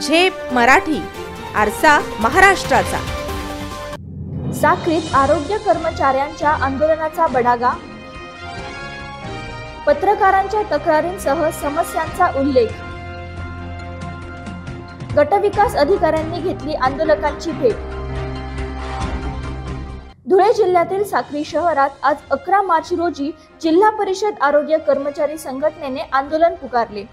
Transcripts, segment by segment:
झेप मराठी, आरसा महाराष्ट्राचा। साक्रीत आरोग्य कर्मचाऱ्यांच्या आंदोलनाचा बडागा, पत्रकारांच्या तक्रारींसह समस्यांचा उल्लेख। गटविकास अधिकाऱ्यांनी घेतली आंदोलकांची भेट। धुळे जिल्ह्यातील साक्री शहरात आज 11 मार्च रोजी जिल्हा परिषद आरोग्य कर्मचारी संघटनेने आंदोलन पुकारले।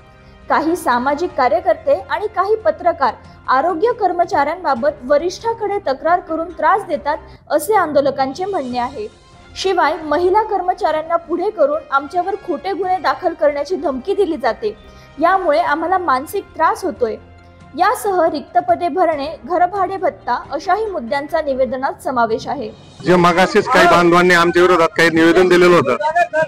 काही सामाजिक कार्यकर्ते आणि काही पत्रकार आरोग्य कर्मचाऱ्यांबाबत वरिष्ठाकडे तक्रार करून त्रास देतात असे आंदोलकांचे म्हणणे आहे। शिवाय महिला कर्मचाऱ्यांना पुढे करून आमच्यावर खोटे गुन्हे दाखल करण्याची धमकी दिली जाते। यामुळे आम्हाला मानसिक त्रास होतोय। यासह रिक्त पदे भरणे, घरभाडे भत्ता अशाही मुद्द्यांचा निवेदनात समावेश आहे। जे मगाशीच काही बांधवांनी आमच्या विरोधात काही निवेदन दिलेलं होतं,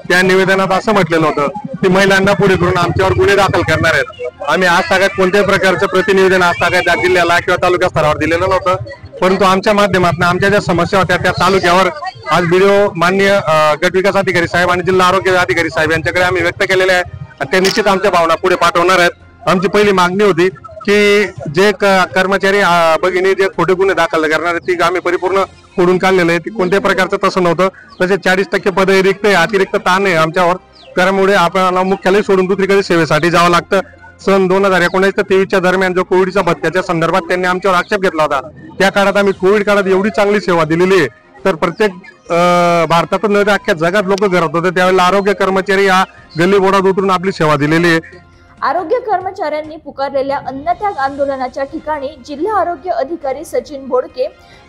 त्या निवेदनात असं म्हटलेलं होतं की महिलांना पुढे करून आमच्यावर गुन्हे दाखल करणार आहेत। आम्ही आज तागायत कोणत्याही प्रकारचं प्रतिनिवेदन आज तागायत जिल्ह्याला किंवा तालुका स्तरावर दिलेलं नव्हतं, परंतु आमच्या माध्यमातून आमच्या ज्या समस्या होत्या त्या तालुक्यावर आज व्हिडिओ माननीय गट विकास अधिकारी साहेब आणि जिल्हा आरोग्य अधिकारी साहेब यांच्याकडे आम्ही व्यक्त केलेले आहे आणि ते निश्चित आमच्या भावना पुढे पाठवणार आहेत। आमची पहिली मागणी होती की जे कर्मचारी भगिनी जे खोटे गुन्हे दाखल करणार आहेत ती आम्ही परिपूर्ण फोडून काढलेलं आहे। ती कोणत्याही प्रकारचं तसं नव्हतं। तसेच 40% पद रिक्त आहे, अतिरिक्त ताण आहे आमच्यावर, त्यामुळे आपल्याला मुख्यालय सोडून दुसरीकडे सेवेसाठी जावं लागतं। सन 2019 ते 23 दरम्यान जो कोविडच्या भत्त्याच्या संदर्भात त्यांनी आमच्यावर आक्षेप घेतला होता, त्या काळात आम्ही कोविड काळात एवढी चांगली सेवा दिलेली आहे तर प्रत्येक भारतातून न अख्ख्या जगात लोक करत होते त्यावेळेला आरोग्य कर्मचारी हा गल्ली बोळात उतरून आपली सेवा दिलेली आहे। आरोग्य कर्मचाऱ्यांनी पुकारलेल्या अन्नत्याग आंदोलनाच्या ठिकाणी जिल्हा आरोग्य अधिकारी सचिन बोडके,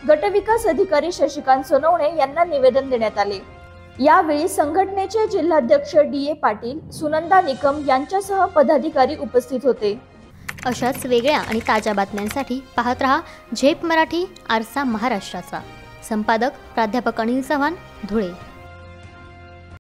गटविकास अधिकारी शशिकांत सोनवणे यांना निवेदन देण्यात आले। यावेळी संघटनेचे जिल्हाध्यक्ष DA पाटील, सुनंदा निकम यांच्यासह पदाधिकारी उपस्थित होते। अशाच वेगळ्या आणि ताज्या बातम्यांसाठी पाहत रहा झेप मराठी, आरसा महाराष्ट्राचा। संपादक प्राध्यापक अनिल चव्हाण, धुळे।